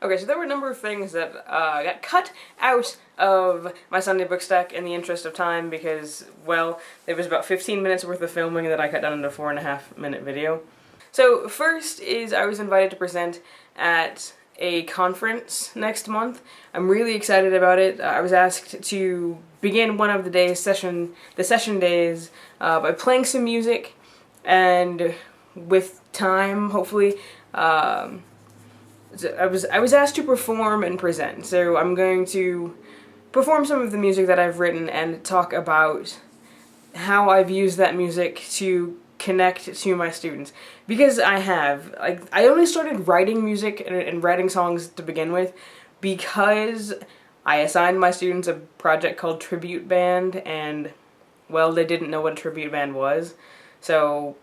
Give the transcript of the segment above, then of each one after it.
Okay, so there were a number of things that got cut out of my Sunday book stack in the interest of time because, well, there was about 15 minutes worth of filming that I cut down into a 4.5-minute video. So first is I was invited to present at a conference next month. I'm really excited about it. I was asked to begin one of the session days by playing some music, and with time, hopefully, I was asked to perform and present. So I'm going to perform some of the music that I've written and talk about how I've used that music to connect to my students. Because I only started writing music and writing songs to begin with because I assigned my students a project called Tribute Band, and, well, they didn't know what a tribute band was, so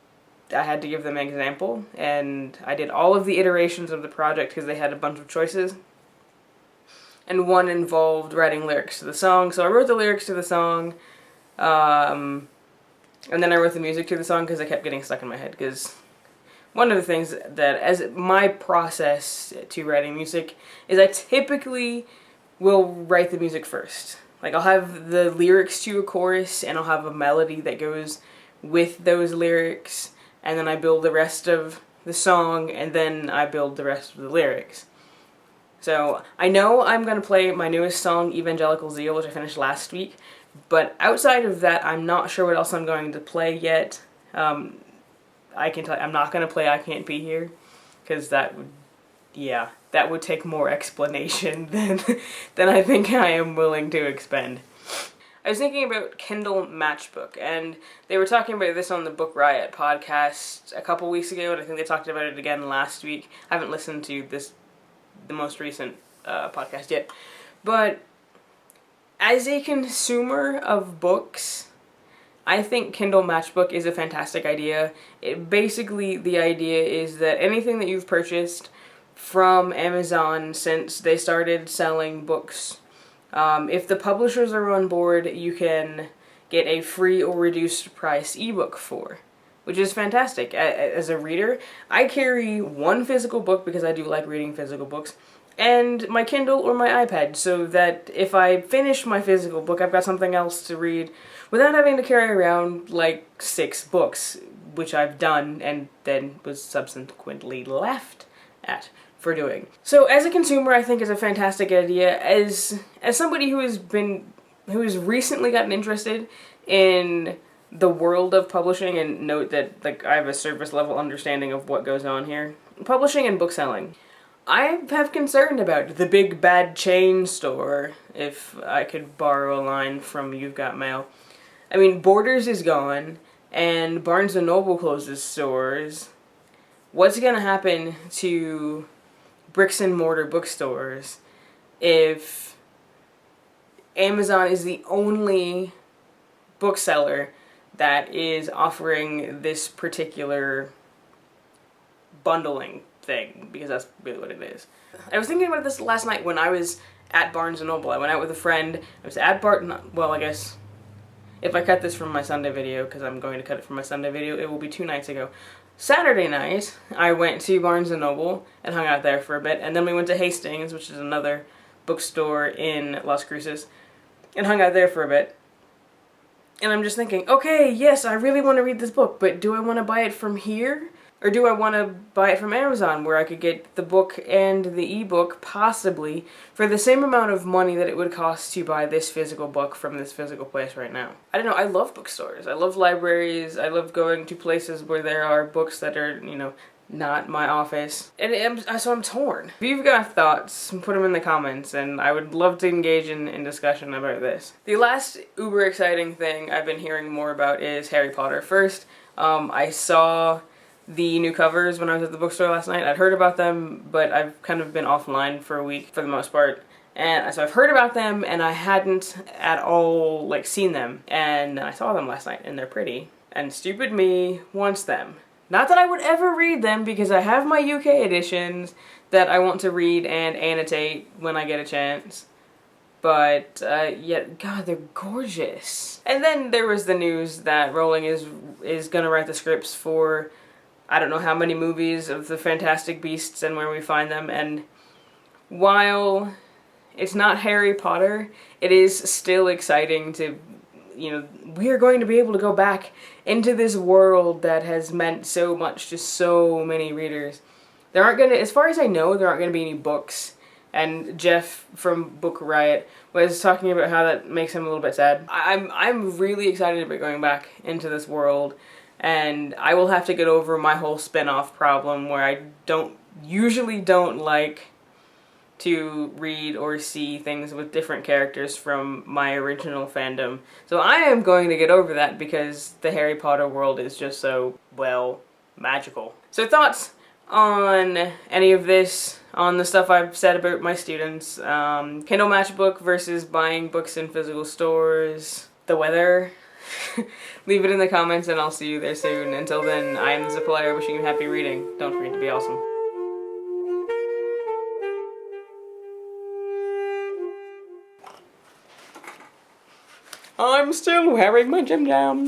I had to give them an example, and I did all of the iterations of the project because they had a bunch of choices, and one involved writing lyrics to the song. So I wrote the lyrics to the song, and then I wrote the music to the song because I kept getting stuck in my head, because one of the things that, as my process to writing music, is I typically will write the music first. Like, I'll have the lyrics to a chorus, and I'll have a melody that goes with those lyrics, and then I build the rest of the song, and then I build the rest of the lyrics. So I know I'm going to play my newest song, Evangelical Zeal, which I finished last week, but outside of that, I'm not sure what else I'm going to play yet. I can tell you, I'm not going to play I Can't Be Here, because that would take more explanation than I think I am willing to expend. I was thinking about Kindle MatchBook, and they were talking about this on the Book Riot podcast a couple weeks ago, and I think they talked about it again last week. I haven't listened to the most recent podcast yet, but as a consumer of books, I think Kindle MatchBook is a fantastic idea. Basically, the idea is that anything that you've purchased from Amazon since they started selling books, if the publishers are on board, you can get a free or reduced price ebook for, which is fantastic. As a reader, I carry one physical book because I do like reading physical books, and my Kindle or my iPad, so that if I finish my physical book, I've got something else to read without having to carry around like 6 books, which I've done and then was subsequently left at for doing. So as a consumer, I think it's a fantastic idea. As somebody who has recently gotten interested in the world of publishing, and note that, like, I have a surface level understanding of what goes on here. Publishing and book selling. I have concern about the big bad chain store, if I could borrow a line from You've Got Mail. I mean, Borders is gone, and Barnes & Noble closes stores. What's gonna happen to bricks and mortar bookstores if Amazon is the only bookseller that is offering this particular bundling thing? Because that's really what it is. I was thinking about this last night when I was at Barnes & Noble. I went out with a friend. I was at well, I guess if I cut this from my Sunday video, because I'm going to cut it from my Sunday video, it will be 2 nights ago. Saturday night, I went to Barnes & Noble and hung out there for a bit, and then we went to Hastings, which is another bookstore in Las Cruces, and hung out there for a bit. And I'm just thinking, okay, yes, I really want to read this book, but do I want to buy it from here? Or do I want to buy it from Amazon, where I could get the book and the ebook, possibly, for the same amount of money that it would cost to buy this physical book from this physical place right now? I don't know, I love bookstores. I love libraries. I love going to places where there are books that are, not my office. And so I'm torn. If you've got thoughts, put them in the comments, and I would love to engage in discussion about this. The last uber exciting thing I've been hearing more about is Harry Potter. First, I saw the new covers when I was at the bookstore last night. I'd heard about them, but I've kind of been offline for a week for the most part. And so I've heard about them, and I hadn't at all, seen them. And I saw them last night, and they're pretty. And stupid me wants them. Not that I would ever read them, because I have my UK editions that I want to read and annotate when I get a chance. But, yeah, God, they're gorgeous. And then there was the news that Rowling is gonna write the scripts for I don't know how many movies of the Fantastic Beasts and Where We Find Them, and while it's not Harry Potter, it is still exciting to, you know, we are going to be able to go back into this world that has meant so much to so many readers. There aren't gonna, as far as I know, there aren't gonna be any books, and Jeff from Book Riot was talking about how that makes him a little bit sad. I'm really excited about going back into this world, and I will have to get over my whole spin-off problem where I usually don't like to read or see things with different characters from my original fandom. So I am going to get over that because the Harry Potter world is just so, well, magical. So thoughts on any of this, on the stuff I've said about my students, Kindle Matchbook versus buying books in physical stores, the weather. Leave it in the comments and I'll see you there soon. Until then, I am the Zipplier wishing you happy reading. Don't forget to be awesome. I'm still wearing my gym jams.